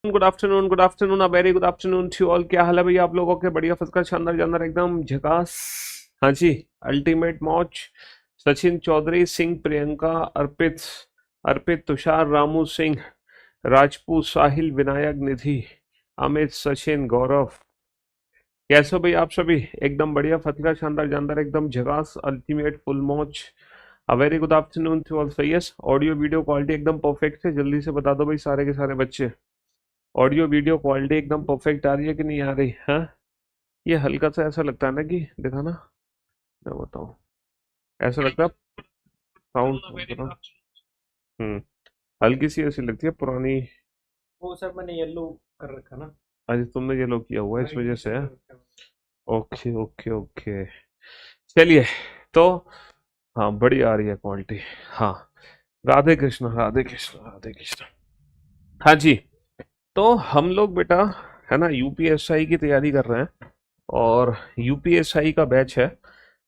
Good afternoon, a very good afternoon to all. क्या हाल है भैया आप लोगों के? बढ़िया, फर्स्ट क्लास, शानदार जानदार, एकदम झकास। हाँ जी, अल्टीमेट मौज। सचिन चौधरी, सिंह, प्रियंका, अर्पित, अर्पित, तुषार, रामू सिंह, राजपूत, साहिल, विनायक, निधि, अमित, सचिन, गौरव। कैसे हो भाई आप सभी? एकदम बढ़िया, फर्स्ट क्लास, शानदार जानदार, एकदम झकास, अल्टीमेट फुल मौज। A very good afternoon to all. सही है, ऑडियो वीडियो क्वालिटी एकदम परफेक्ट है? जल्दी से बता दो भाई सारे के सारे बच्चे। ऑडियो वीडियो क्वालिटी एकदम परफेक्ट आ रही है कि नहीं आ रही? हाँ, ये हल्का सा ऐसा लगता है ना कि देखा ना, मैं बताऊँ, ऐसा लगता है साउंड करो। हम्म, हल्की सी ऐसी लगती है पुरानी। वो सर मैंने येलो कर रखा ना। आज तुमने ये लोग किया हुआ है, इस वजह से है। कर रखा है। ओके ओके ओके, चलिए। तो हाँ, बड़ी आ रही है क्वालिटी। हाँ, राधे कृष्ण, राधे कृष्ण, राधे कृष्ण। हाँ जी, तो हम लोग बेटा, है ना, यूपीएसआई की तैयारी कर रहे हैं। और यूपीएसआई का बैच है।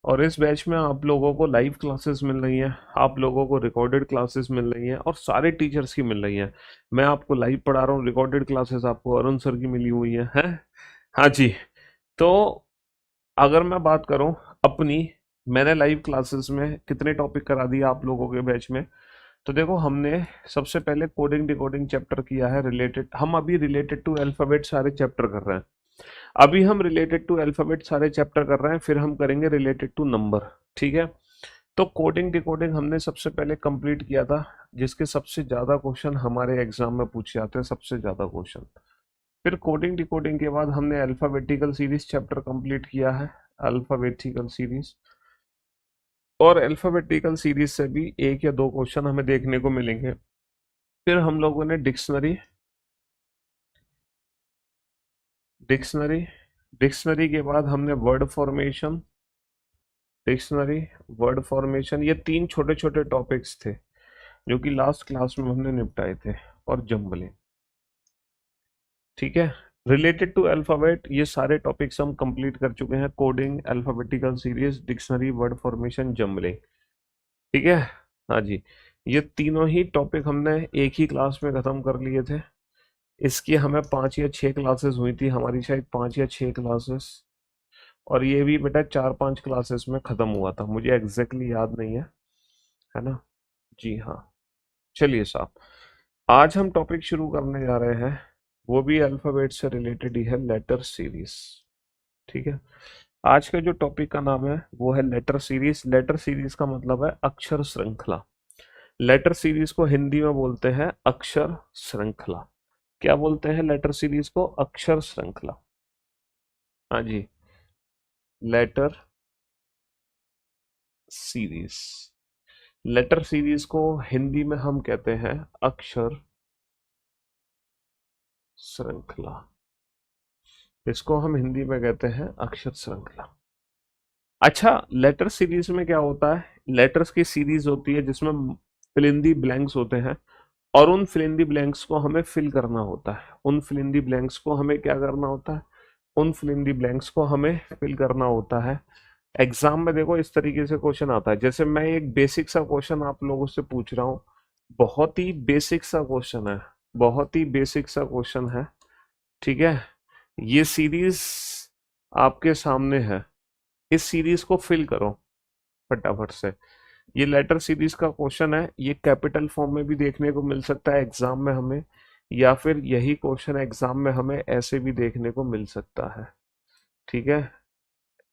और इस बैच में आप लोगों को लाइव क्लासेस मिल रही हैं, आप लोगों को रिकॉर्डेड क्लासेस मिल रही हैं, और सारे टीचर्स की मिल रही हैं। मैं आपको लाइव पढ़ा रहा हूँ, रिकॉर्डेड क्लासेस आपको अरुण सर की मिली हुई हैं। हाँ जी। तो अगर मैं बात करूं अपनी, मैंने लाइव क्लासेस में कितने टॉपिक करा दिए आप लोगों के बैच में। तो देखो, हमने सबसे पहले कोडिंग डिकोडिंग चैप्टर किया है। रिलेटेड, हम अभी रिलेटेड टू अल्फाबेट सारे चैप्टर कर रहे हैं। अभी हम रिलेटेड टू अल्फाबेट सारे चैप्टर कर रहे हैं, फिर हम करेंगे रिलेटेड टू नंबर। ठीक है। तो कोडिंग डिकोडिंग हमने सबसे पहले कंप्लीट किया था, जिसके सबसे ज्यादा क्वेश्चन हमारे एग्जाम में पूछे जाते हैं, सबसे ज्यादा क्वेश्चन। फिर कोडिंग डिकोडिंग के बाद हमने अल्फाबेटिकल सीरीज चैप्टर कंप्लीट किया है, अल्फाबेटिकल सीरीज। और अल्फाबेटिकल सीरीज से भी एक या दो क्वेश्चन हमें देखने को मिलेंगे। फिर हम लोगों ने डिक्शनरी, डिक्शनरी, डिक्शनरी के बाद हमने word formation, dictionary, word formation, ये तीन छोटे छोटे टॉपिक्स थे जो कि लास्ट क्लास में हमने निपटाए थे। और जंबलिंग। ठीक है। रिलेटेड टू अल्फाबेट ये सारे टॉपिक्स हम कंप्लीट कर चुके हैं, coding, alphabetical series, dictionary, word formation, jumbling. ठीक है। हाँ जी, ये तीनों ही टॉपिक हमने एक ही क्लास में खत्म कर लिए थे। इसकी हमें 5 या 6 क्लासेस हुई थी, हमारी शायद 5 या 6 क्लासेस। और ये भी बेटा 4-5 क्लासेस में खत्म हुआ था, मुझे एग्जैक्टली याद नहीं है ना। जी हाँ। चलिए साहब, आज हम टॉपिक शुरू करने जा रहे हैं, वो भी अल्फाबेट से रिलेटेड ही है, लेटर सीरीज। ठीक है। आज का जो टॉपिक का नाम है वो है लेटर सीरीज। लेटर सीरीज का मतलब है अक्षर श्रृंखला। लेटर सीरीज को हिंदी में बोलते हैं अक्षर श्रृंखला। क्या बोलते हैं लेटर सीरीज को? अक्षर श्रृंखला। हाँ जी, लेटर सीरीज। लेटर सीरीज को हिंदी में हम कहते हैं अक्षर श्रृंखला। इसको हम हिंदी में कहते हैं अक्षर श्रृंखला। अच्छा, लेटर सीरीज में क्या होता है? लेटर्स की सीरीज होती है जिसमें फिलिंदी ब्लैंक्स होते हैं, और उन फिलिंदी ब्लैंक्स को हमें फिल करना होता है। उन फिलिंदी ब्लैंक्स को हमें क्या करना होता है? उन फिलिंदी ब्लैंक्स को हमें फिल करना होता है। एग्जाम में देखो इस तरीके से क्वेश्चन आता है, जैसे मैं एक बेसिक सा क्वेश्चन आप लोगों से पूछ रहा हूँ। बहुत ही बेसिक सा क्वेश्चन है, बहुत ही बेसिक सा क्वेश्चन है। ठीक है। ये सीरीज आपके सामने है, इस सीरीज को फिल करो फटाफट से। ये लेटर सीरीज का क्वेश्चन है, ये कैपिटल फॉर्म में भी देखने को मिल सकता है एग्जाम में हमें, या फिर यही क्वेश्चन एग्जाम में हमें ऐसे भी देखने को मिल सकता है। ठीक है।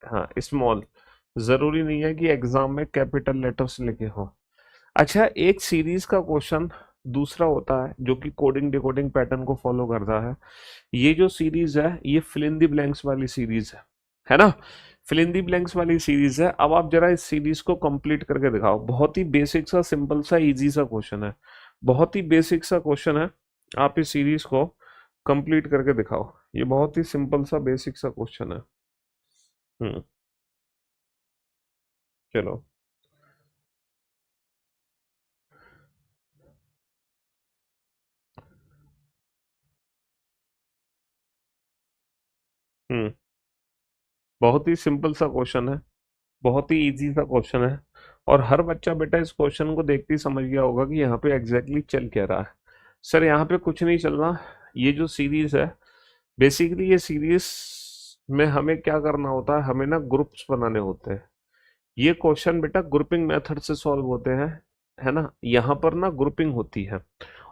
हाँ, स्मॉल, जरूरी नहीं है कि एग्जाम में कैपिटल लेटर्स लिखे हो। अच्छा, एक सीरीज का क्वेश्चन दूसरा होता है जो कि कोडिंग डिकोडिंग पैटर्न को फॉलो करता है। ये जो सीरीज है ये फिल इन द ब्लैंक्स वाली सीरीज है ना। फिल इन द ब्लैंक्स वाली सीरीज है। अब आप जरा इस सीरीज को कंप्लीट करके दिखाओ। बहुत ही बेसिक सा, सिंपल सा, इजी सा क्वेश्चन है, बहुत ही बेसिक सा क्वेश्चन है। आप इस सीरीज को कंप्लीट करके दिखाओ। ये बहुत ही सिंपल सा, बेसिक सा क्वेश्चन है। हम्म, चलो। हम्म, बहुत ही सिंपल सा क्वेश्चन है, बहुत ही इजी सा क्वेश्चन है। और हर बच्चा बेटा इस क्वेश्चन को देखते ही समझ गया होगा कि यहाँ पे एग्जैक्टली चल क्या रहा है। सर यहाँ पे कुछ नहीं चल रहा, ये जो सीरीज है, बेसिकली ये सीरीज में हमें क्या करना होता है, हमें ना ग्रुप्स बनाने होते हैं। ये क्वेश्चन बेटा ग्रुपिंग मेथड से सॉल्व होते हैं, है ना। यहाँ पर ना ग्रुपिंग होती है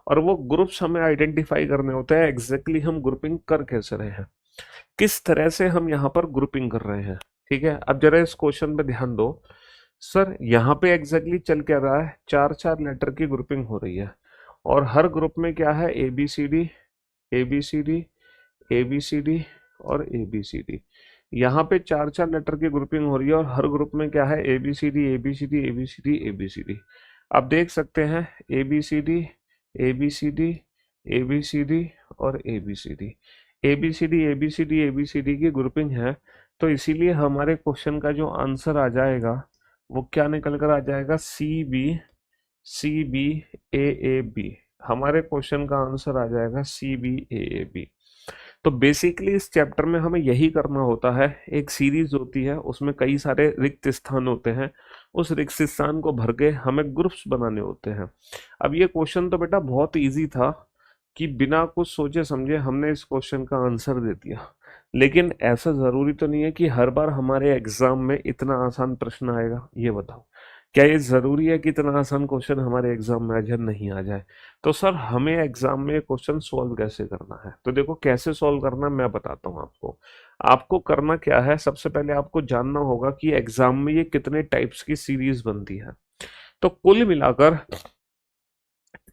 और वो ग्रुप्स हमें आइडेंटिफाई करने होते हैं, एग्जैक्टली हम ग्रुपिंग कर कैसे रहे हैं, किस तरह से हम यहाँ पर ग्रुपिंग कर रहे हैं। ठीक है, अब जरा इस क्वेश्चन पे ध्यान दो। सर यहाँ पे एग्जैक्टली चल क्या रहा है, चार चार लेटर की ग्रुपिंग हो रही है और हर ग्रुप में क्या है, A B C D, A B C D, A B C D और ए बी सी डी। यहाँ पे चार चार लेटर की ग्रुपिंग हो रही है और हर ग्रुप में क्या है, A B C D, A B C D, A B C D, A B C D. आप देख सकते हैं A B C D, A B C D, A B C D और A B C D. A B C D, A B C D, A B C D की grouping है, तो इसीलिए हमारे क्वेश्चन का जो आंसर आ जाएगा वो क्या निकल कर आ जाएगा, C B, C B A B. हमारे क्वेश्चन का आंसर आ जाएगा सी बी ए बी। तो बेसिकली इस चैप्टर में हमें यही करना होता है, एक सीरीज होती है उसमें कई सारे रिक्त स्थान होते हैं, उस रिक्त स्थान को भर के हमें ग्रुप्स बनाने होते हैं। अब ये क्वेश्चन तो बेटा बहुत इजी था कि बिना कुछ सोचे समझे हमने इस क्वेश्चन का आंसर दे दिया, लेकिन ऐसा जरूरी तो नहीं है कि हर बार हमारे एग्जाम में इतना आसान प्रश्न आएगा। ये बताओ, क्या ये जरूरी है कि इतना आसान क्वेश्चन हमारे एग्जाम में आ जाए, नहीं आ जाए? तो सर हमें एग्जाम में क्वेश्चन सॉल्व कैसे करना है, तो देखो कैसे सॉल्व करना है मैं बताता हूँ आपको। आपको करना क्या है, सबसे पहले आपको जानना होगा कि एग्जाम में ये कितने टाइप्स की सीरीज बनती है। तो कुल मिलाकर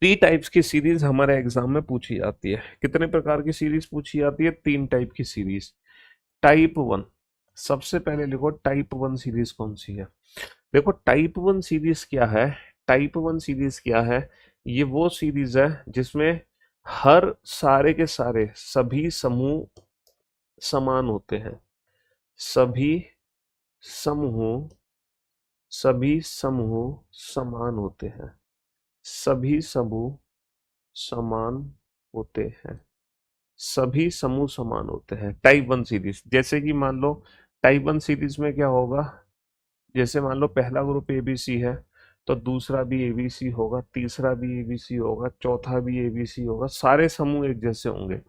3 टाइप्स की सीरीज हमारे एग्जाम में पूछी जाती है। कितने प्रकार की सीरीज पूछी जाती है, 3 टाइप की सीरीज। टाइप 1, सबसे पहले लिखो टाइप 1 सीरीज कौन सी है। देखो टाइप 1 सीरीज क्या है, टाइप 1 सीरीज क्या है, ये वो सीरीज है जिसमें हर सारे के सारे सभी समूह समान होते हैं। सभी समूह, सभी समूह समान होते हैं। सभी समूह समान होते हैं। सभी समूह समान होते हैं। टाइप 1 सीरीज, जैसे कि मान लो टाइप 1 सीरीज में क्या होगा, जैसे मान लो पहला ग्रुप एबीसी है तो दूसरा भी एबीसी होगा, तीसरा भी एबीसी होगा, चौथा भी एबीसी होगा, सारे समूह एक जैसे होंगे।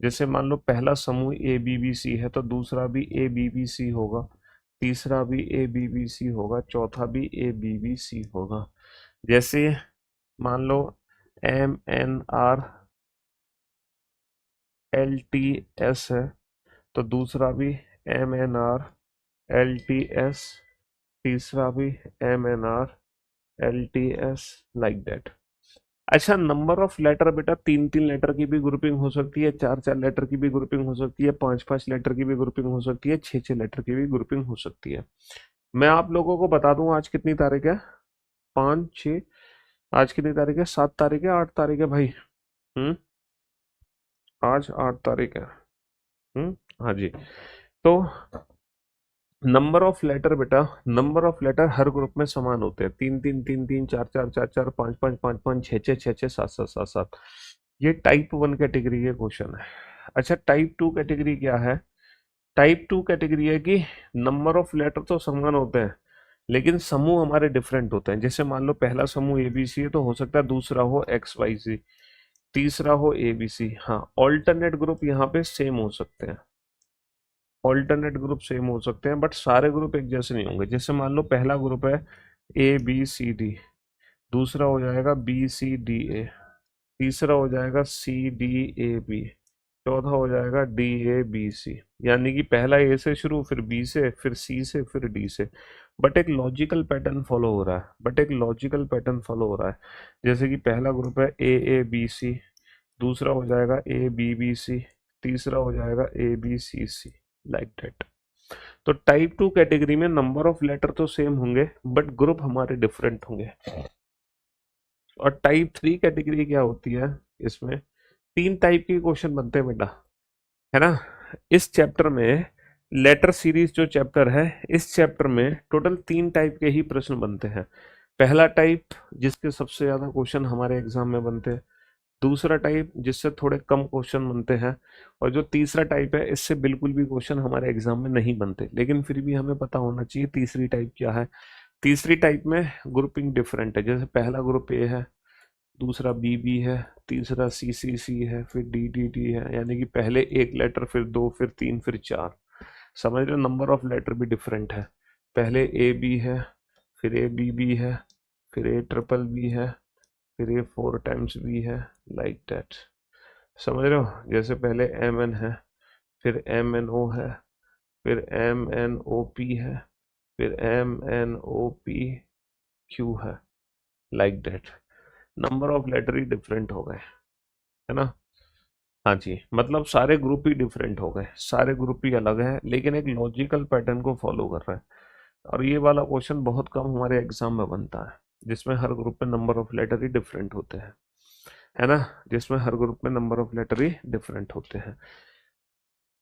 जैसे मान लो पहला समूह ए बी बी सी है तो दूसरा भी ए बी बी सी होगा, तीसरा भी ए बी बी सी होगा, चौथा भी ए बी बी सी होगा। जैसे मान लो M N R L T S है तो दूसरा भी M N R L T S, तीसरा भी M N R L T S, like that. अच्छा, नंबर ऑफ लेटर बेटा 3-3 लेटर की भी ग्रुपिंग हो सकती है, 4-4 लेटर की भी ग्रुपिंग हो सकती है, 5-5 लेटर की भी ग्रुपिंग हो सकती है, 6-6 लेटर की भी ग्रुपिंग हो सकती है। मैं आप लोगों को बता दूं आज कितनी तारीख है, 5-6, आज कितनी तारीख है, 7 तारीख है, 8 तारीख है भाई। आज 8 तारीख है। हाँ जी। तो नंबर ऑफ लेटर बेटा, नंबर ऑफ लेटर हर ग्रुप में समान होते हैं, 3-3, 3-3, 4-4, 4-4, 5-5, 5-5, 6-6, 6-6, 7-7, 7-7। ये टाइप 1 कैटेगरी के क्वेश्चन है। अच्छा, टाइप 2 कैटेगरी क्या है, टाइप 2 कैटेगरी है कि नंबर ऑफ लेटर तो समान होते हैं लेकिन समूह हमारे डिफरेंट होते हैं। जैसे मान लो पहला समूह ए बी सी है तो हो सकता है दूसरा हो एक्स वाई सी, तीसरा हो ए बी सी। हाँ, ऑल्टरनेट ग्रुप यहाँ पे सेम हो सकते हैं, ऑल्टरनेट ग्रुप सेम हो सकते हैं बट सारे ग्रुप एक जैसे नहीं होंगे। जैसे मान लो पहला ग्रुप है ए बी सी डी, दूसरा हो जाएगा बी सी डी ए, तीसरा हो जाएगा सी डी ए बी, चौथा हो जाएगा डी ए बी सी। यानी कि पहला ए से शुरू, फिर बी से, फिर सी से, फिर डी से। बट एक लॉजिकल पैटर्न फॉलो हो रहा है, बट एक लॉजिकल पैटर्न फॉलो हो रहा है। जैसे कि पहला ग्रुप है ए बी सी, दूसरा हो जाएगा ए बी बी सी, तीसरा हो जाएगा A B C C, like that. तो टाइप 2 कैटेगरी में नंबर ऑफ लेटर तो सेम होंगे बट ग्रुप हमारे डिफरेंट होंगे। और टाइप 3 कैटेगरी क्या होती है, इसमें 3 टाइप के क्वेश्चन बनते हैं बेटा, है ना। इस चैप्टर में लेटर सीरीज जो चैप्टर है, इस चैप्टर में टोटल 3 टाइप के ही प्रश्न बनते हैं। पहला टाइप जिसके सबसे ज्यादा क्वेश्चन हमारे एग्जाम में बनते हैं, दूसरा टाइप जिससे थोड़े कम क्वेश्चन बनते हैं, और जो तीसरा टाइप है इससे बिल्कुल भी क्वेश्चन हमारे एग्जाम में नहीं बनते, लेकिन फिर भी हमें पता होना चाहिए तीसरी टाइप क्या है। तीसरी टाइप में ग्रुपिंग डिफरेंट है। जैसे पहला ग्रुप ए है, दूसरा बी बी है, तीसरा सी सी सी है, फिर डी डी डी है, यानी कि पहले एक लेटर, फिर दो, फिर तीन, फिर चार। समझ रहे हो, नंबर ऑफ लेटर भी डिफरेंट है। पहले ए बी है, फिर ए बी बी है, फिर ए ट्रिपल बी है, फिर ये 4 टाइम्स बी है, लाइक दैट। समझ रहे हो, जैसे पहले एम एन है, फिर एम एन ओ है, फिर एम एन ओ पी है, फिर M N O P Q है, like that. Number of letter ही डिफरेंट हो गए, है ना। हाँ जी, मतलब सारे ग्रुप ही डिफरेंट हो गए, सारे ग्रुप ही अलग है, लेकिन एक लॉजिकल पैटर्न को फॉलो कर रहा है। और ये वाला क्वेश्चन बहुत कम हमारे एग्जाम में बनता है, जिसमें हर ग्रुप में नंबर ऑफ लेटर ही डिफरेंट होते हैं, है ना। जिसमें हर ग्रुप में नंबर ऑफ लेटर ही डिफरेंट होते हैं।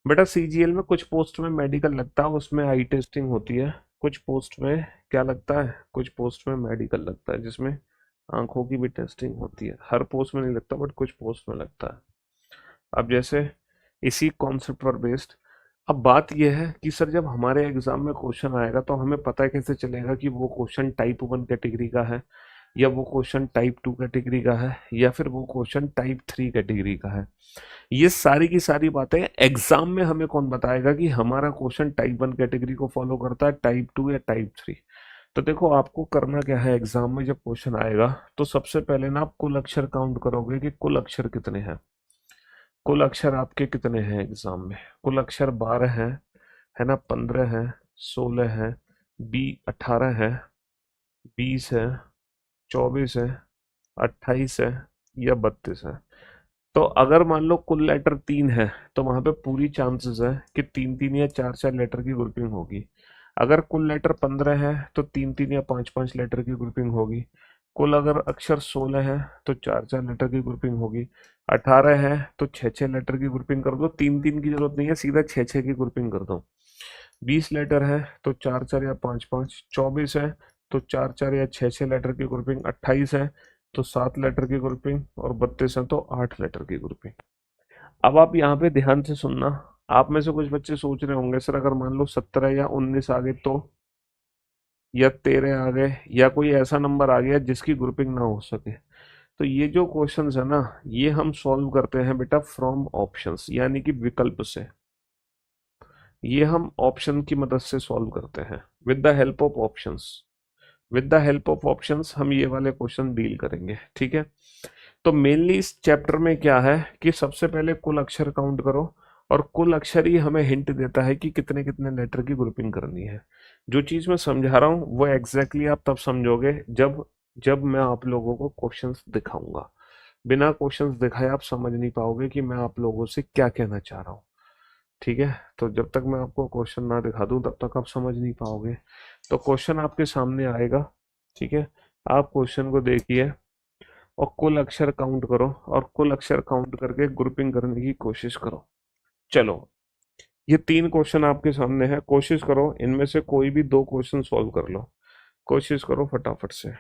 बेटा सीजीएल में कुछ पोस्ट में मेडिकल लगता है, उसमें आई टेस्टिंग होती है। कुछ पोस्ट में क्या लगता है, कुछ पोस्ट में मेडिकल लगता है, जिसमें आंखों की भी टेस्टिंग होती है। हर पोस्ट में नहीं लगता, बट कुछ पोस्ट में लगता है। अब जैसे इसी कॉन्सेप्ट पर बेस्ड, अब बात यह है कि सर जब हमारे एग्जाम में क्वेश्चन आएगा तो हमें पता कैसे चलेगा कि वो क्वेश्चन टाइप 1 कैटेगरी का है, या वो क्वेश्चन टाइप 2 कैटेगरी का है, या फिर वो क्वेश्चन टाइप 3 कैटेगरी का है। ये सारी की सारी बातें एग्जाम में हमें कौन बताएगा कि हमारा क्वेश्चन टाइप 1 कैटेगरी को फॉलो करता है, टाइप 2 या टाइप 3। तो देखो आपको करना क्या है, एग्जाम में जब क्वेश्चन आएगा तो सबसे पहले ना आप कुल अक्षर काउंट करोगे कि कुल अक्षर कितने हैं। कुल अक्षर आपके कितने हैं एग्जाम में, कुल अक्षर 12 हैं, है ना, 15 है, 16 है, 18 है, 20 है, 24 है, 28 है, या 32 है। तो अगर मान लो कुल लेटर 3 है, तो वहां पे पूरी चांसेस है कि 3 3 या 4 4 लेटर की ग्रुपिंग होगी। अगर कुल लेटर 15 है तो 3 3 या 5 5 लेटर की ग्रुपिंग होगी। कुल अगर अक्षर 16 है तो 4 4 लेटर की ग्रुपिंग होगी। 18 है तो 6 6 लेटर की ग्रुपिंग कर दो, 3 3 की जरूरत नहीं है, सीधा 6 6 की ग्रुपिंग कर दो। 20 लेटर है तो 4 4 या 5 5। 24 है तो 4 4 या 6 6 लेटर की ग्रुपिंग। 28 है तो 7 लेटर की ग्रुपिंग, और 32 है तो 8 लेटर की ग्रुपिंग। अब आप यहाँ पे ध्यान से सुनना। आप में से कुछ बच्चे सोच रहे होंगे सर अगर मान लो 17 या 19 आ गए तो, या 13 आ गए, या कोई ऐसा नंबर आ गया जिसकी ग्रुपिंग ना हो सके। तो ये जो क्वेश्चंस है ना, ये हम सॉल्व करते हैं बेटा फ्रॉम ऑप्शंस, यानी कि विकल्प से। ये हम ऑप्शन की मदद से सॉल्व करते हैं, with the help of options. With the help of options हम ये वाले क्वेश्चन डील करेंगे, ठीक है। तो मेनली इस चैप्टर में क्या है कि सबसे पहले कुल अक्षर काउंट करो, और कुल अक्षर ही हमें हिंट देता है कि कितने कितने लेटर की ग्रुपिंग करनी है। जो चीज मैं समझा रहा हूँ वो एग्जैक्टली आप तब समझोगे जब जब मैं आप लोगों को क्वेश्चंस दिखाऊंगा। बिना क्वेश्चंस दिखाए आप समझ नहीं पाओगे कि मैं आप लोगों से क्या कहना चाह रहा हूँ, ठीक है। तो जब तक मैं आपको क्वेश्चन ना दिखा दूं तब तक आप समझ नहीं पाओगे। तो क्वेश्चन आपके सामने आएगा, ठीक है। आप क्वेश्चन को देखिए और कुल अक्षर काउंट करो, और कुल अक्षर काउंट करके ग्रुपिंग करने की कोशिश करो। चलो, ये 3 क्वेश्चन आपके सामने है, कोशिश करो इनमें से कोई भी 2 क्वेश्चन सॉल्व कर लो। कोशिश करो फटाफट से।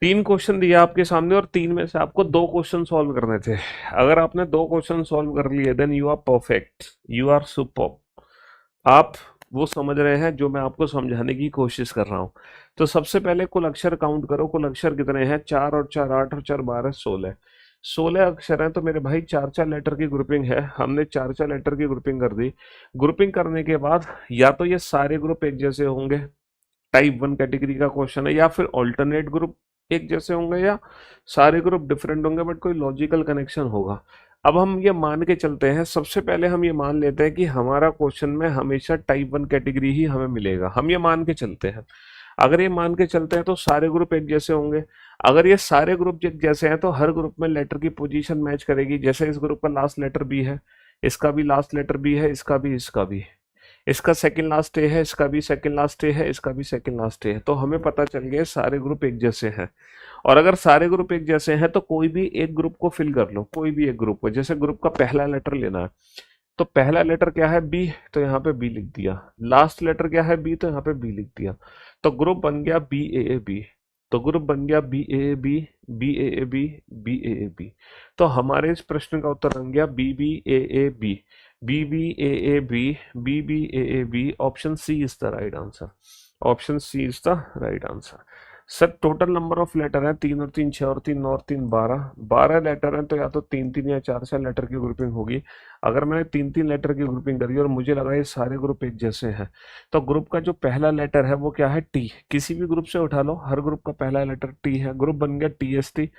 तीन क्वेश्चन दिया आपके सामने और तीन में से आपको दो क्वेश्चन सॉल्व करने थे। अगर आपने दो क्वेश्चन सॉल्व कर लिए then you are perfect, you are super. आप वो समझ रहे हैं जो मैं आपको समझाने की कोशिश कर रहा हूँ। तो सबसे पहले कुल अक्षर काउंट करो, कुल अक्षर कितने हैं? 4 और 4 8 और 4 12 16। 16 अक्षर हैं तो मेरे भाई 4 4 लेटर की ग्रुपिंग है, हमने 4 4 लेटर की ग्रुपिंग कर दी। ग्रुपिंग करने के बाद या तो ये सारे ग्रुप एक जैसे होंगे, टाइप 1 कैटेगरी का क्वेश्चन है, या फिर ऑल्टरनेट ग्रुप एक जैसे होंगे, या सारे ग्रुप डिफरेंट होंगे बट कोई लॉजिकल कनेक्शन होगा। अब हम ये मान के चलते हैं, सबसे पहले हम ये मान लेते हैं कि हमारा क्वेश्चन में हमेशा टाइप 1 कैटेगरी ही हमें मिलेगा, हम ये मान के चलते हैं। अगर ये मान के चलते हैं तो सारे ग्रुप एक जैसे होंगे। अगर ये सारे ग्रुप एक जैसे हैं तो हर ग्रुप में लेटर की पोजीशन मैच करेगी। जैसे इस ग्रुप का लास्ट लेटर बी है, इसका भी लास्ट लेटर बी है, इसका भी, इसका सेकंड लास्ट ए है, इसका भी सेकंड लास्ट ए है, इसका भी सेकंड लास्ट ए है। तो हमें पता चल गया सारे ग्रुप एक जैसे हैं। और अगर सारे ग्रुप एक जैसे हैं तो कोई भी एक ग्रुप को फिल कर लो, कोई भी एक ग्रुप को। जैसे ग्रुप का पहला लेटर लेना है तो पहला लेटर क्या है? बी, तो यहाँ पे बी लिख दिया। लास्ट लेटर क्या है? बी, तो यहाँ पे बी लिख दिया। तो ग्रुप बन गया बी ए ए बी। तो ग्रुप बन गया B A A B, B A A B, B A A B. तो हमारे इस प्रश्न का उत्तर बन गया B B A A B, B B A A B, B B A A B. Option C is the right answer, option C is the right answer. Sir total number of letter है 3 और 3 6 और 3 9 और 3 12। 12 letter हैं तो या तो 3 3 या 4 4 letter की ग्रुपिंग होगी। अगर मैंने 3 3 लेटर की ग्रुपिंग करी और मुझे लगा ये सारे ग्रुप एक जैसे हैं, तो ग्रुप का जो पहला लेटर है वो क्या है? टी। किसी भी ग्रुप से उठा लो, हर ग्रुप का पहला लेटर टी है। ग्रुप बन गया टी एस टी,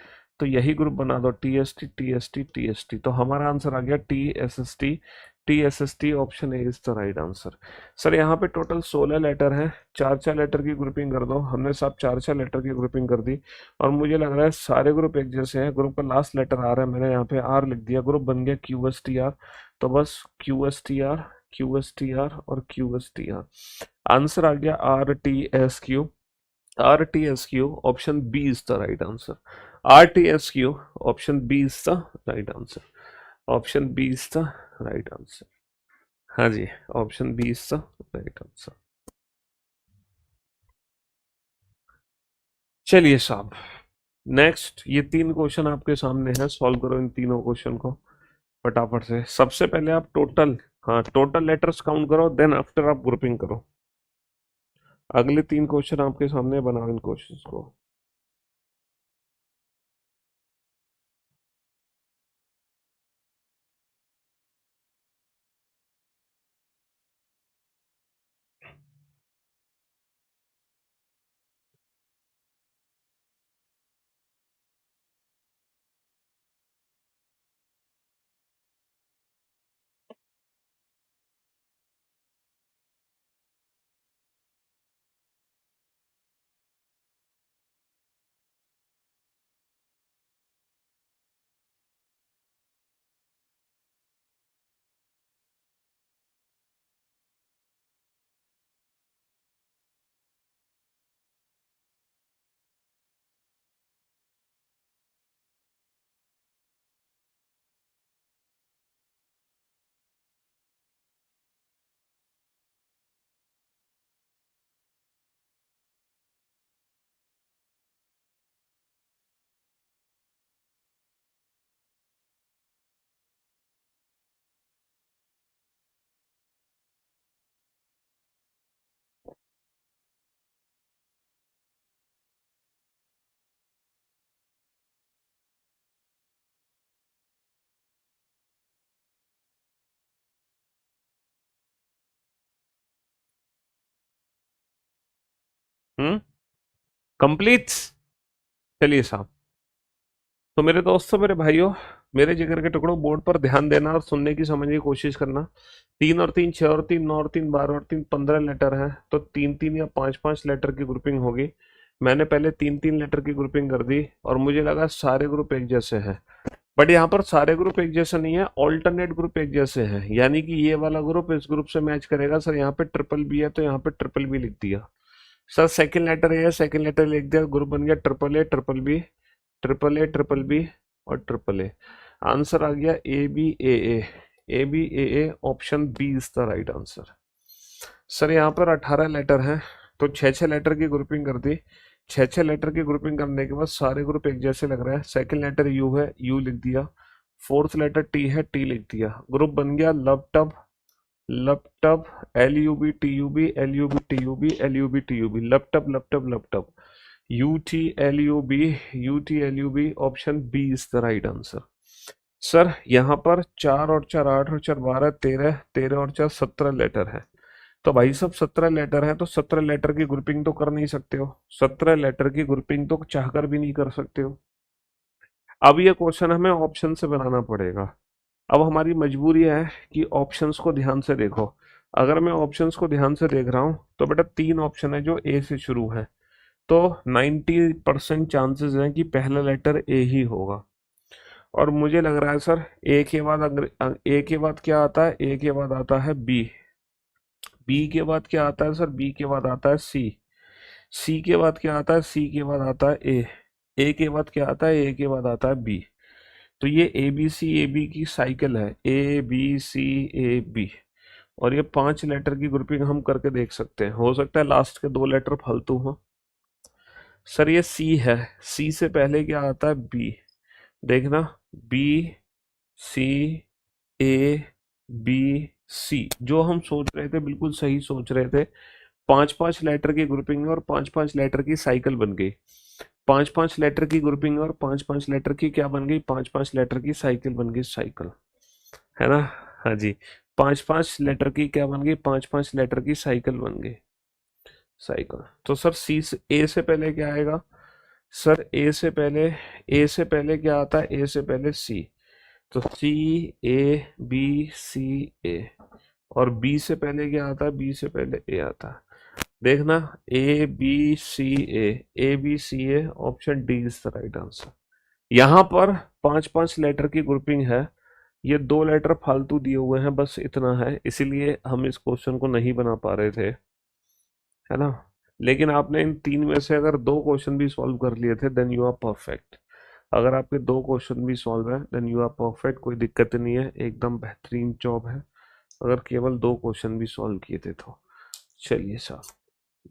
तो यही ग्रुप बना दो T S T T S T T S T. तो हमारा आंसर आ गया T S S T, T S S T. Option A is the right answer. Sir यहाँ पे टोटल 16 लेटर हैं, 4 4 लेटर की ग्रुपिंग कर दो। हमने सब 4 4 लेटर की ग्रुपिंग कर दी और मुझे लग रहा है सारे ग्रुप एक जैसे हैं। ग्रुप का लास्ट लेटर आ रहा है, मैंने यहाँ पे आर लिख दिया। ग्रुप बन गया क्यू एस टी आर। तो बस Q S T R, Q S T R और Q S T R. Answer आ गया R T S Q, R T S Q. Option B is the right answer, R T S Q. Option B is the right answer, option B is the right answer. हाँ जी, option B is the right answer. चलिए साहब, next ये तीन question आपके सामने हैं, solve करो इन तीनों क्वेश्चन को फटाफट से। सबसे पहले आप टोटल, हाँ टोटल लेटर्स काउंट करो, देन आफ्टर आप ग्रुपिंग करो। अगले तीन क्वेश्चन आपके सामने, बनाओ इन क्वेश्चंस को। कंप्लीट। चलिए साहब, तो मेरे दोस्तों, मेरे भाइयों, मेरे जिगर के टुकड़ों, बोर्ड पर ध्यान देना और सुनने की, समझने की कोशिश करना। 3 और 3 6 और 3 9 और 3 12 और 3 15 लेटर हैं तो 3 3 या 5 5 लेटर की ग्रुपिंग होगी। मैंने पहले 3 3 लेटर की ग्रुपिंग कर दी और मुझे लगा सारे ग्रुप एक जैसे हैं। बट यहाँ पर सारे ग्रुप एक जैसे नहीं है, ऑल्टरनेट ग्रुप एक जैसे हैं। यानी कि ये वाला ग्रुप इस ग्रुप से मैच करेगा। सर यहाँ पे ट्रिपल बी है तो यहाँ पे ट्रिपल बी लिख दिया। सर सेकंड लेटर ए है, सेकंड लेटर लिख दिया। ग्रुप बन गया triple A triple B, triple A triple B और ट्रिपल ए। आंसर आ गया A B A A, A B A A. Option B is the right answer. Sir यहाँ पर 18 लेटर हैं तो 6 6 लेटर की ग्रुपिंग कर दी। छह छह लेटर की ग्रुपिंग करने के बाद सारे ग्रुप एक जैसे लग रहे हैं। सेकंड लेटर यू है, यू लिख दिया। फोर्थ लेटर टी है, टी लिख दिया। ग्रुप बन गया लपटप, लपटप, L U B T U B, L U B T U B, L U B T U B, लपटप लपटप लपटप, U T L U B, U T L U B. Option B is the right answer. Sir यहाँ पर 4 और 4 8 और 4 12 13, 13 और 4 17 letter है। तो भाई सब 17 लेटर है तो 17 लेटर की ग्रुपिंग तो कर नहीं सकते हो, 17 लेटर की ग्रुपिंग तो चाहकर भी नहीं कर सकते हो। अब ये क्वेश्चन हमें ऑप्शन से बनाना पड़ेगा। अब हमारी मजबूरी है कि ऑप्शंस को ध्यान से देखो। अगर मैं ऑप्शंस को ध्यान से देख रहा हूं तो बेटा 3 ऑप्शन है जो ए से शुरू है, तो 90% चांसेस हैं कि पहला लेटर ए ही होगा। और मुझे लग रहा है सर ए के बाद ए के बाद क्या आता है, ए के बाद आता है बी, बी के बाद क्या आता है सर, बी के बाद आता है सी, सी के बाद क्या आता है, सी के बाद आता है ए के बाद क्या आता है, ए के बाद आता है बी। तो ये ए बी की साइकिल है, A B C A B. और ये 5 लेटर की ग्रुपिंग हम करके देख सकते हैं। हो सकता है लास्ट के 2 लेटर फालतू हो। सर ये सी है, सी से पहले क्या आता है, बी। देखना, बी सी ए बी सी, जो हम सोच रहे थे बिल्कुल सही सोच रहे थे। 5 5 लेटर की ग्रुपिंग और 5 5 लेटर की साइकिल बन गई। 5 5 लेटर की ग्रुपिंग और 5 5 लेटर की क्या बन गई, 5 5 लेटर की साइकिल बन गई, साइकिल, है ना। हाँ जी, 5 5 लेटर की क्या बन गई, 5 5 लेटर की साइकिल बन गई, साइकिल। तो सर सी से ए से पहले क्या आएगा, सर ए से पहले क्या आता है, ए से पहले सी। तो सी ए बी सी ए। और बी से पहले क्या आता है, बी से पहले ए आता है। देखना, A B C A B C A, option D is the right answer. यहाँ पर 5 5 लेटर की ग्रुपिंग है। ये 2 लेटर फालतू दिए हुए हैं, बस इतना है, इसीलिए हम इस क्वेश्चन को नहीं बना पा रहे थे, है ना। लेकिन आपने इन 3 में से अगर 2 क्वेश्चन भी सॉल्व कर लिए थे देन यू आर परफेक्ट। अगर आपके 2 क्वेश्चन भी सॉल्व है देन यू आर परफेक्ट, कोई दिक्कत नहीं है, एकदम बेहतरीन जॉब है। अगर केवल 2 क्वेश्चन भी सॉल्व किए थे तो। चलिए साहब,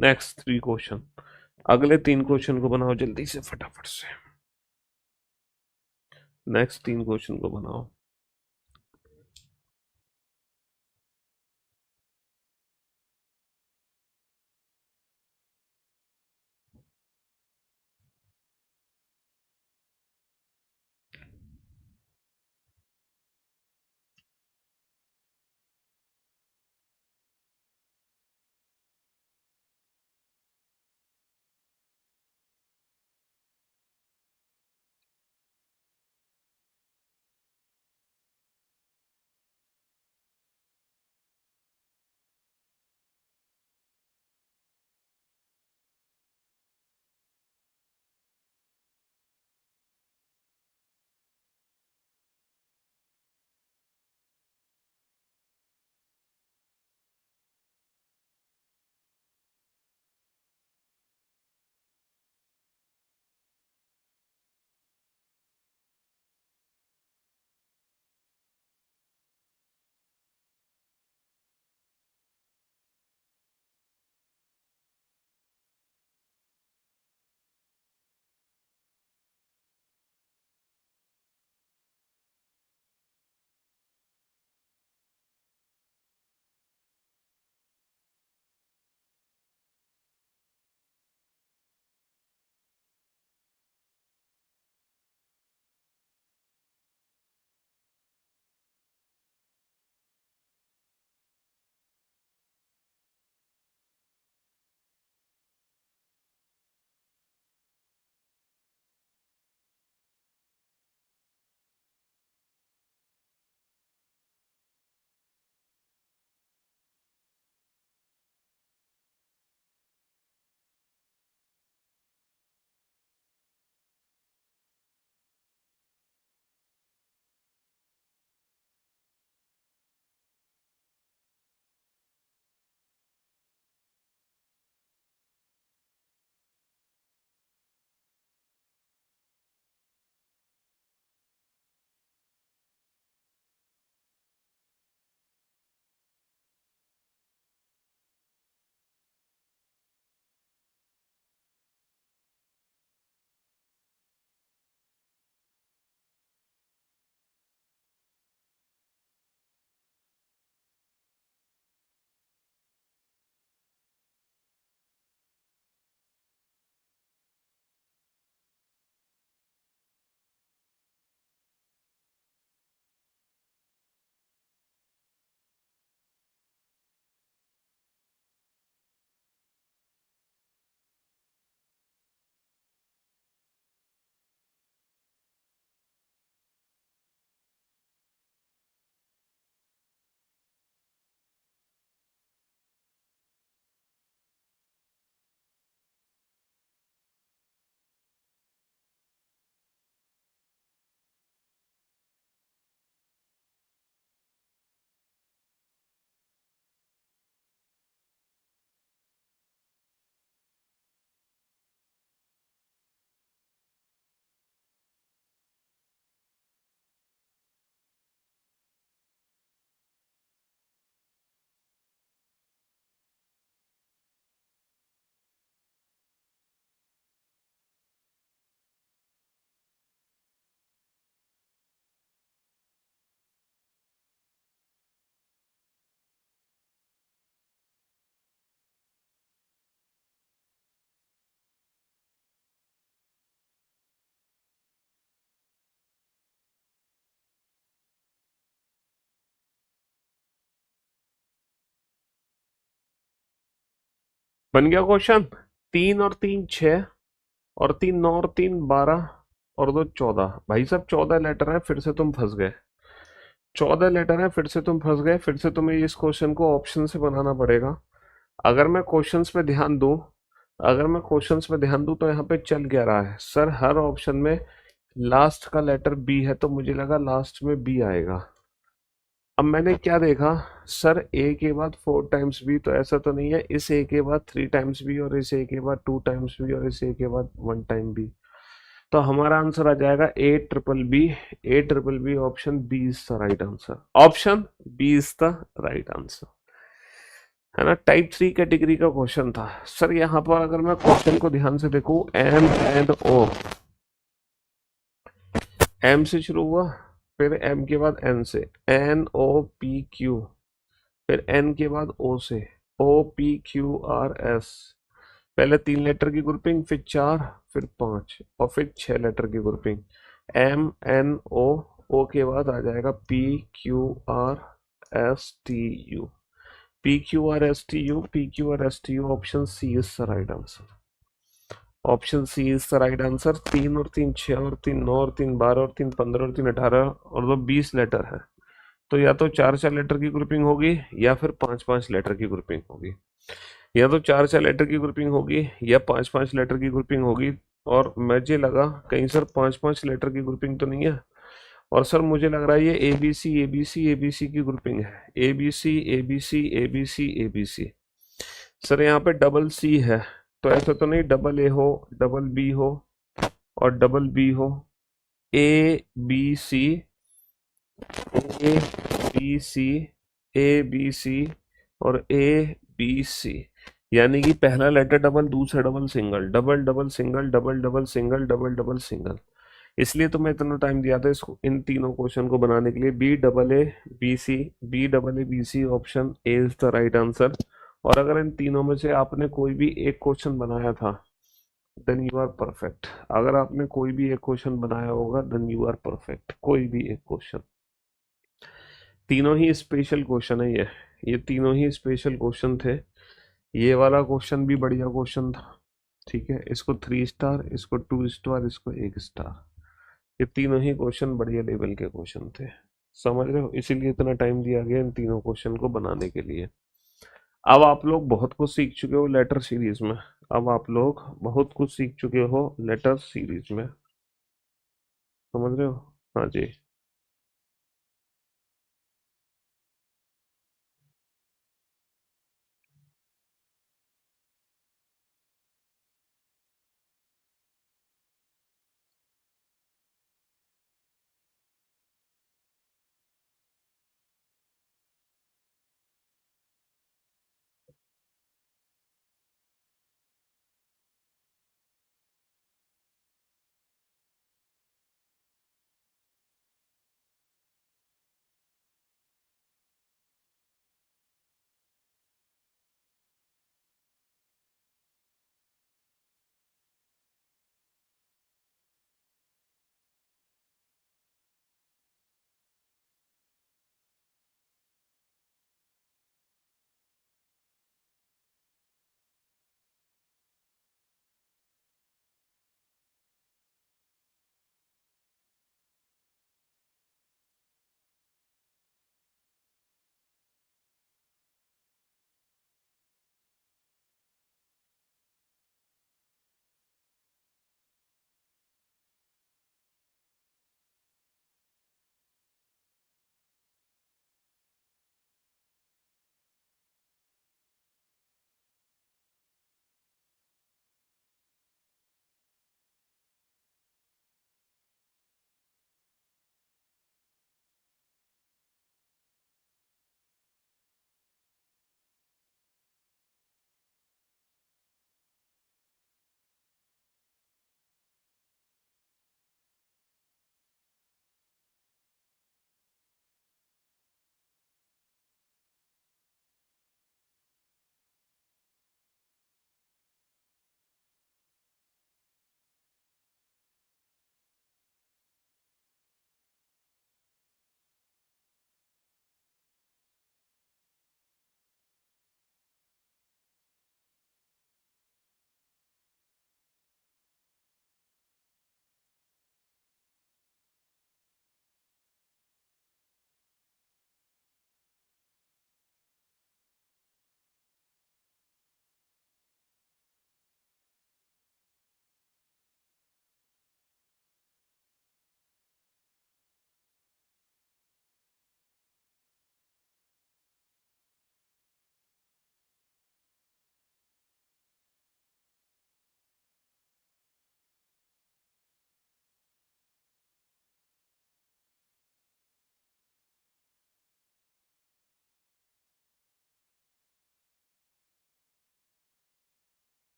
नेक्स्ट 3 क्वेश्चन, अगले 3 क्वेश्चन को बनाओ जल्दी से फटाफट से। नेक्स्ट 3 क्वेश्चन को बनाओ। बन गया क्वेश्चन। 3 और 3 6, और 3 9 और 3 12, और 2 14। भाई साहब 14 लेटर हैं, फिर से तुम फंस गए। 14 लेटर हैं, फिर से तुम फंस गए। फिर से तुम्हें इस क्वेश्चन को ऑप्शन से बनाना पड़ेगा। अगर मैं क्वेश्चंस पे ध्यान दूं अगर मैं क्वेश्चंस पे ध्यान दूं तो यहाँ पे चल क्या रहा है सर, हर ऑप्शन में लास्ट का लेटर बी है, तो मुझे लगा लास्ट में बी आएगा। अब मैंने क्या देखा, सर ए के बाद 4 टाइम्स बी, तो ऐसा तो नहीं है। इस ए के बाद 3 टाइम्स बी, और इस ए के बाद 2 टाइम्स बी, और इस ए के बाद 1 टाइम बी। तो हमारा आंसर आ जाएगा A BBB। A BBB, option B is the right answer. Option B is the right answer, है ना। टाइप 3 कैटेगरी का क्वेश्चन था सर। यहाँ पर अगर मैं क्वेश्चन को ध्यान से देखूं, एम एंड ओ, एम से शुरू हुआ, फिर एम के बाद एन से, NOPQ, फिर एन के बाद ओ से, OPQRS। पहले 3 लेटर की ग्रुपिंग, फिर 4, फिर 5, और फिर 6 लेटर की ग्रुपिंग। MNO, ओ के बाद आ जाएगा PQRSTU। PQRSTU, option C is the right answer. Option C is the right answer. 3 और 3 6, और 3 9, और 3 12, और 3 15, और 3 18, और 2 20 लेटर है। तो या तो 4 4 लेटर की ग्रुपिंग होगी, या फिर 5 5 लेटर की ग्रुपिंग होगी। या तो 4 4 लेटर की ग्रुपिंग होगी, या 5 5 लेटर की ग्रुपिंग होगी। और मुझे लगा कहीं सर 5 5 लेटर की ग्रुपिंग तो नहीं है। और सर मुझे लग रहा है ये ABC की ग्रुपिंग है। ABC। सर यहाँ पे डबल सी है, तो ऐसा तो नहीं डबल ए हो, डबल बी हो, और डबल बी हो। A B C, A B C, A B C, और ABC। यानी कि पहला लेटर डबल, दूसरा double single, double double single, double double single, double double single. इसलिए तो मैं इतना टाइम दिया था इसको, इन तीनों क्वेश्चन को बनाने के लिए। B AA B C, option A is the right answer. और अगर इन तीनों में से आपने कोई भी एक क्वेश्चन बनाया था, देन यू आर परफेक्ट। अगर आपने कोई भी एक क्वेश्चन बनाया होगा, देन यू आर परफेक्ट। कोई भी एक क्वेश्चन। तीनों ही स्पेशल क्वेश्चन है ये तीनों ही स्पेशल क्वेश्चन थे। ये वाला क्वेश्चन भी बढ़िया क्वेश्चन था, ठीक है। इसको 3 स्टार, इसको 2 स्टार, इसको 1 स्टार। ये तीनों ही क्वेश्चन बढ़िया लेवल के क्वेश्चन थे, समझ रहे हो। इसीलिए इतना टाइम दिया गया इन तीनों क्वेश्चन को बनाने के लिए। अब आप लोग बहुत कुछ सीख चुके हो लेटर सीरीज में। अब आप लोग बहुत कुछ सीख चुके हो लेटर सीरीज में, समझ रहे हो। हाँ जी।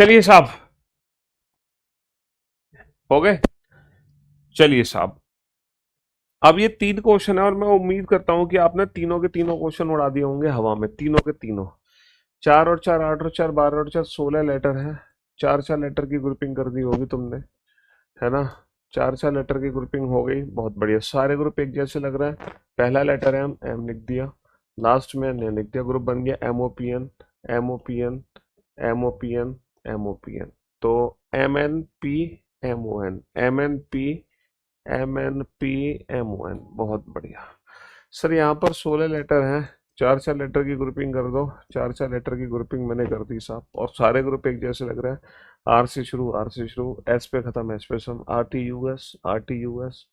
चलिए साहब, हो गए। चलिए साहब, अब ये 3 क्वेश्चन है और मैं उम्मीद करता हूं कि आपने तीनों के तीनों क्वेश्चन उड़ा दिए होंगे हवा में, तीनों के तीनों। 4 और 4 8 और 4 12 और 4 16 लेटर है। 4 4 लेटर की ग्रुपिंग कर दी होगी तुमने, है ना। 4 4 लेटर की ग्रुपिंग हो गई, बहुत बढ़िया। सारे ग्रुप एक जैसे लग रहा है। पहला लेटर है, एम लिख दिया, लास्ट में एन लिख दिया, ग्रुप बन गया एमओपीएन। एमओपीएन, एमओपीएन, एमओपीएन। तो एमएनपी, एमओएन, एमएनपी, एमएनपी, एमओएन। बहुत बढ़िया सर। यहाँ पर 16 लेटर हैं। 4 4 लेटर की ग्रुपिंग कर दो। 4 4 लेटर की ग्रुपिंग मैंने कर दी साहब, और सारे ग्रुप एक जैसे लग रहे हैं। आर से शुरू, आर से शुरू, एस पे खत्म, एस पे सम, R T U S, R T U S,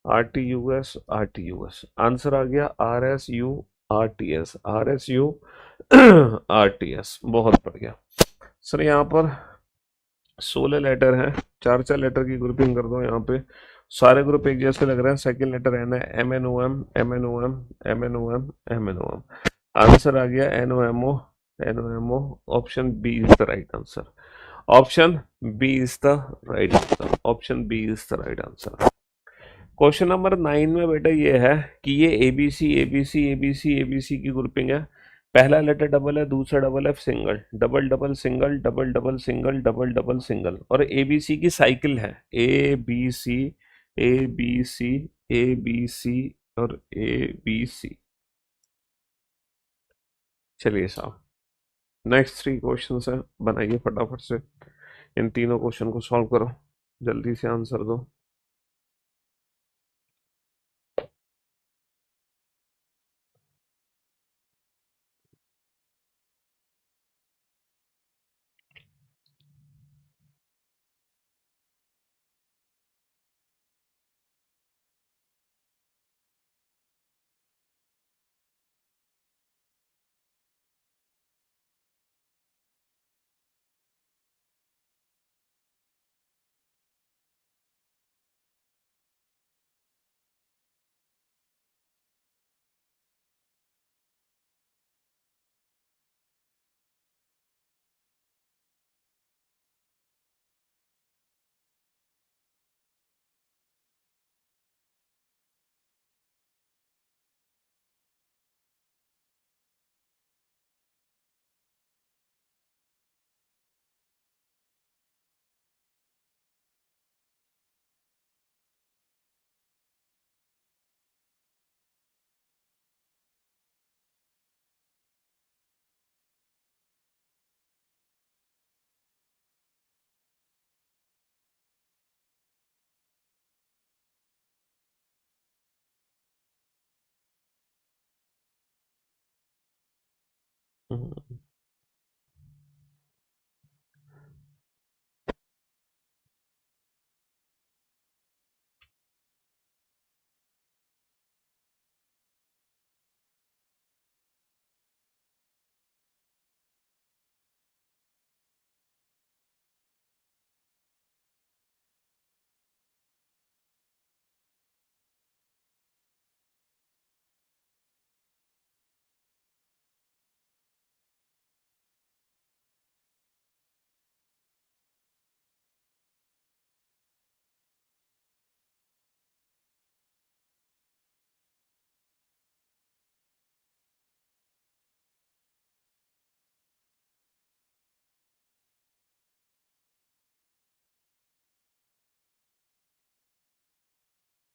R T U S, R T U S. Answer आ गया R S U R T S, R S U R T S. बहुत बढ़िया sir. यहाँ पर 16 letter हैं। 4 4 letter की grouping कर दो। यहाँ पे सारे ग्रुप एक जैसे लग रहे हैं। सेकंड लेटर एन है, M N O M, M N O M, M N O M, M N O M. Answer आ गया N O M O, N O M O. Option B is the right answer. Option B is the right answer. Option B is the right answer. Question number 9 में बेटा ये है कि ये ABC ABC ABC ABC की grouping है। पहला letter double है, दूसरा डबल है, single double double single double double single double double single, और एबीसी की साइकिल है, A B C, A B C, A B C और ए बी सी। चलिए साहब, नेक्स्ट 3 क्वेश्चन है, बनाइए फटाफट से। इन तीनों क्वेश्चन को सॉल्व करो, जल्दी से आंसर दो।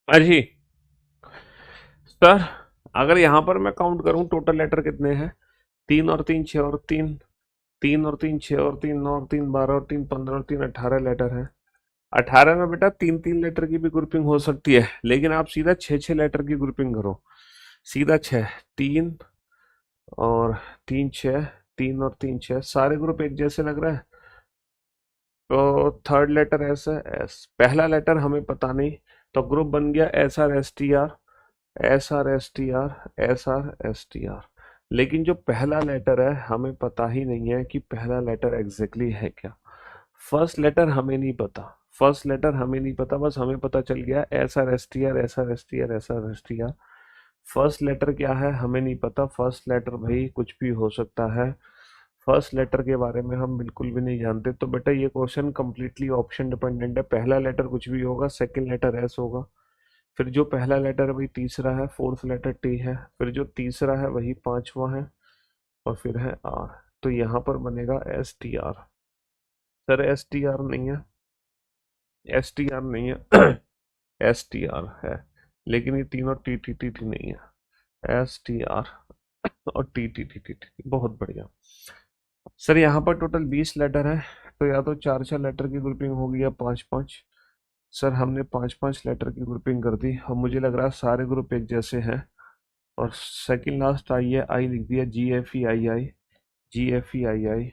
अजी सर, अगर यहाँ पर मैं काउंट करूँ टोटल लेटर कितने हैं? 3 और 3 6 और 3, 3 और 3 6 और 3 9 और 3 12 और 3 15 और 3 18 लेटर है। 18 में बेटा 3 3 लेटर की भी ग्रुपिंग हो सकती है, लेकिन आप सीधा 6 6 लेटर की ग्रुपिंग करो। सीधा 6, 3 और 3 6, 3 और 3 6, सारे ग्रुप एक जैसे लग रहा है। तो थर्ड लेटर एस है, एस। पहला लेटर हमें पता नहीं, तो ग्रुप बन गया S R S T R, S R S T R, S R S T are. लेकिन जो पहला लेटर है हमें पता ही नहीं है कि पहला लेटर एग्जैक्टली है क्या। फर्स्ट लेटर हमें नहीं पता, फर्स्ट लेटर हमें नहीं पता, बस हमें पता चल गया S R S T R, S R S T R, S R S T R. First letter क्या है हमें नहीं पता। फर्स्ट लेटर भाई कुछ भी हो सकता है। फर्स्ट लेटर के बारे में हम बिल्कुल भी नहीं जानते, तो बेटा ये क्वेश्चन कंप्लीटली ऑप्शन डिपेंडेंट है। पहला लेटर कुछ भी होगा, सेकंड लेटर एस होगा, फिर जो पहला लेटर है वही तीसरा है, फोर्थ लेटर टी है, फिर जो तीसरा है वही पांचवा है, और फिर है आर। तो यहाँ पर बनेगा S T are. Sir S T are नहीं है, एस टी आर नहीं है, एस टी आर है, लेकिन ये तीनों टी टी टी टी नहीं है, एस टी आर और T T T T T. बहुत बढ़िया। सर यहाँ पर टोटल 20 लेटर है, तो या तो चार चार लेटर की ग्रुपिंग होगी या पांच पांच। सर हमने पांच पांच लेटर की ग्रुपिंग कर दी, और मुझे लग रहा है सारे ग्रुप एक जैसे हैं। और सेकंड लास्ट आई है, आई लिख दिया, G F E I I, G F E I I,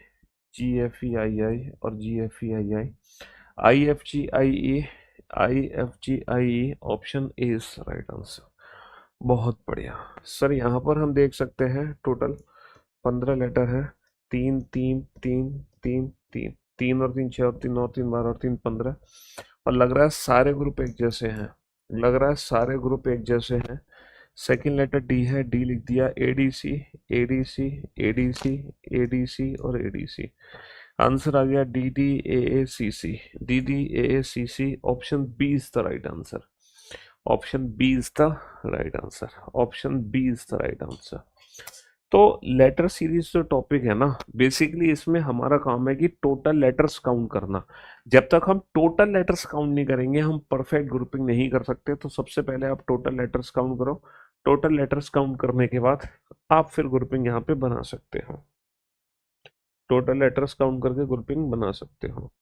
G F E I I और G F E I I, I F G I E, I F G I E, option A is right answer. बहुत बढ़िया। Sir यहाँ पर हम देख सकते हैं total 15 letter है, तीन तीन तीन तीन तीन, तीन और तीन छः, और तीन और तीन बारह, और तीन 15। और लग रहा है सारे ग्रुप एक जैसे हैं, लग रहा है सारे ग्रुप एक जैसे हैं। सेकंड लेटर डी है, डी लिख दिया, A D C, A D C, A D C, A D C और ए डी सी। आंसर आ गया D D A A C C, D D A A C C. Option B is the right answer, option B is the right answer, option B is the right answer. तो letter series जो topic है ना, basically इसमें हमारा काम है कि total letters count करना। जब तक हम टोटल लेटर्स काउंट नहीं करेंगे हम परफेक्ट ग्रुपिंग नहीं कर सकते। तो सबसे पहले आप टोटल लेटर्स काउंट करो, टोटल लेटर्स काउंट करने के बाद आप फिर ग्रुपिंग यहाँ पे बना सकते हो, टोटल लेटर्स काउंट करके ग्रुपिंग बना सकते हो।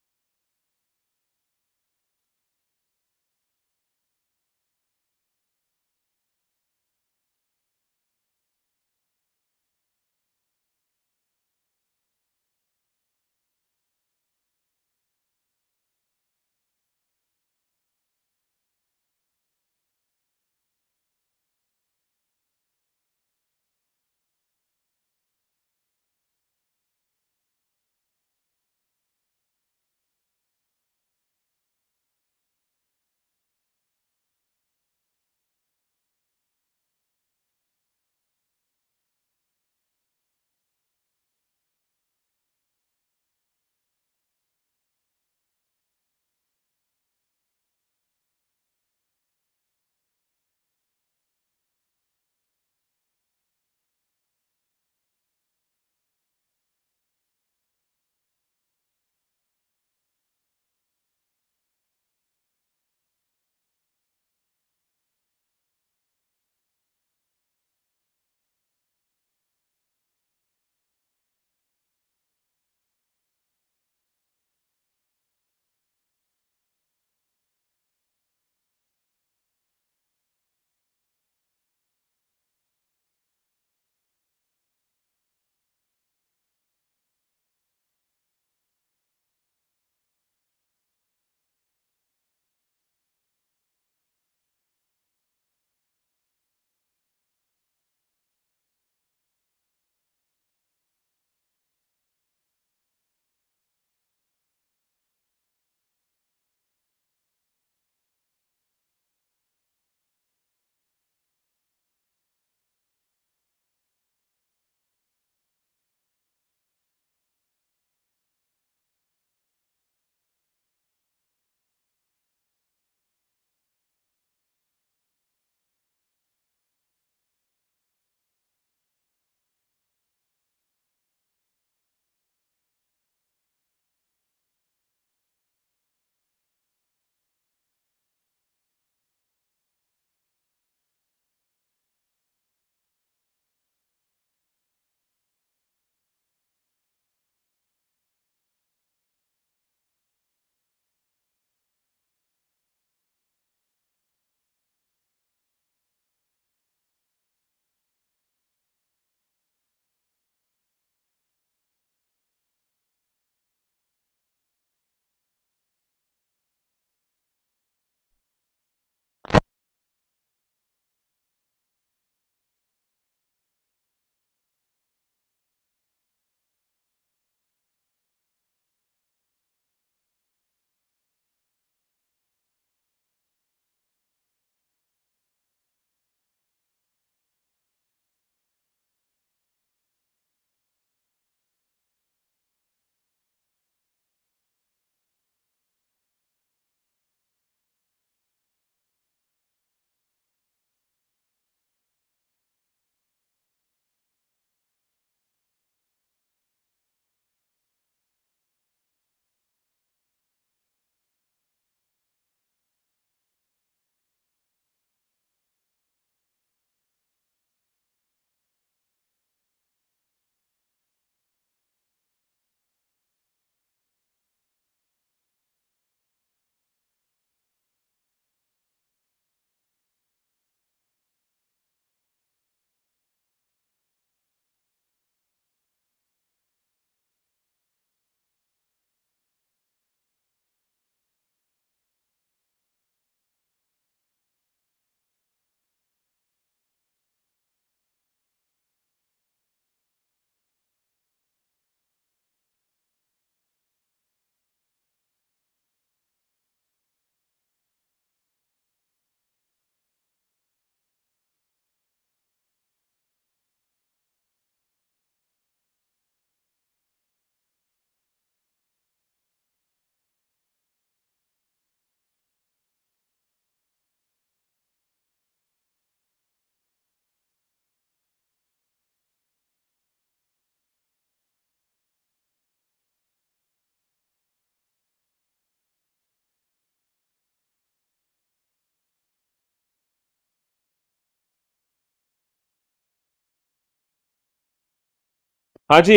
हाँ जी,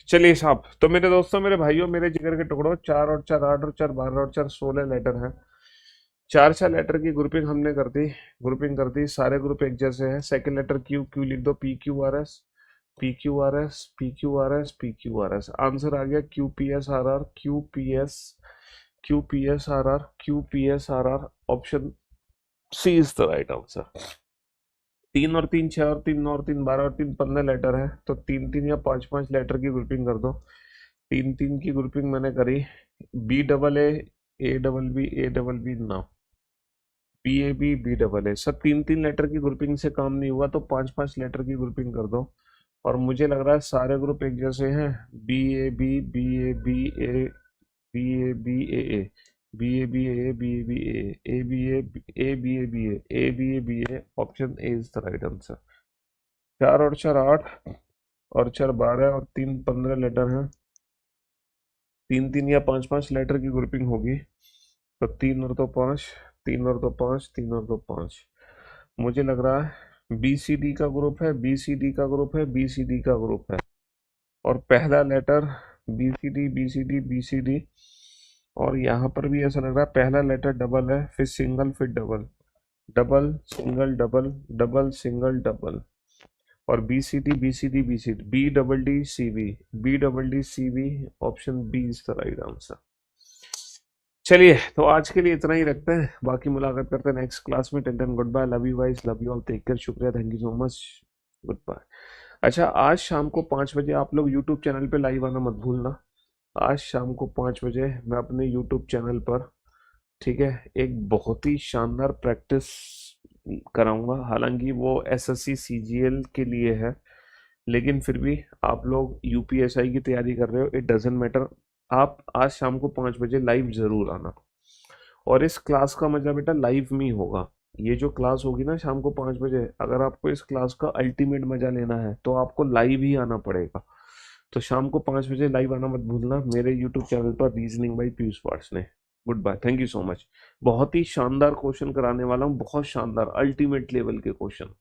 चलिए साहब। तो मेरे दोस्तों, मेरे भाइयों, मेरे जिगर के टुकड़ों, 4 और 4 8 और 4 12 और 4 16 लेटर हैं। 4 4 लेटर की ग्रुपिंग हमने कर दी। ग्रुपिंग कर दी, सारे ग्रुप एक जैसे हैं। सेकंड लेटर क्यू, क्यू लिख दो, P Q R S, P Q R S, P Q R S, P Q R S. Answer आ गया Q P S R R, Q P S, Q P S R R, Q P S R R. Option C is the right answer. 3 और 3 6 और 3 9 और 3 12 और 3 15 letter है, तो 3 3 या 5 5 letter की ग्रुपिंग कर दो। 3 3 की ग्रुपिंग मैंने करी। B double A double B, A double B ना, B A B, B double A. सब 3 3 लेटर की ग्रुपिंग से काम नहीं हुआ, तो 5 5 लेटर की ग्रुपिंग कर दो। और मुझे लग रहा है सारे ग्रुप एक जैसे हैं। B A B, B A B A, B A B A A, B A B A, B A B A B A, A B A B A B A B A. Option A is the right answer. 4 और 4 8 और 4 12 और 3 15 letter हैं। 3 3 या 5 5 letter की grouping होगी, तो 3 और 2 5, 3 और 2 5, 3 और 2 5। मुझे लग रहा है बी सी डी का ग्रुप है, बी सी डी का ग्रुप है, बी सी डी का ग्रुप है। और पहला letter B C D, B C D, B C D. और यहाँ पर भी ऐसा लग रहा है पहला लेटर डबल है, फिर सिंगल, फिर double, double single double, double single double. और B C D, B C D, B C D, B double D C B, B double D C B. Option B is the right answer. चलिए, तो आज के लिए इतना ही रखते हैं, बाकी मुलाकात करते हैं नेक्स्ट क्लास में। टेंटन good bye, love you guys, love you all, take care, शुक्रिया, thank you so much, good bye. अच्छा, आज शाम को 5 बजे आप लोग यूट्यूब चैनल पे लाइव आना मत भूलना। आज शाम को 5 बजे मैं अपने यूट्यूब चैनल पर, ठीक है, एक बहुत ही शानदार प्रैक्टिस कराऊंगा। हालांकि वो एसएससी सीजीएल के लिए है, लेकिन फिर भी आप लोग यूपीएसआई की तैयारी कर रहे हो, इट डजेंट मैटर। आप आज शाम को 5 बजे लाइव जरूर आना। और इस क्लास का मजा बेटा लाइव में ही होगा। ये जो क्लास होगी ना शाम को 5 बजे, अगर आपको इस क्लास का अल्टीमेट मजा लेना है तो आपको लाइव ही आना पड़ेगा। तो शाम को 5 बजे लाइव आना मत भूलना मेरे यूट्यूब चैनल पर, reasoning by Piyush Parsane. Good bye, thank you so much. बहुत ही शानदार क्वेश्चन कराने वाला हूँ, बहुत शानदार अल्टीमेट लेवल के क्वेश्चन।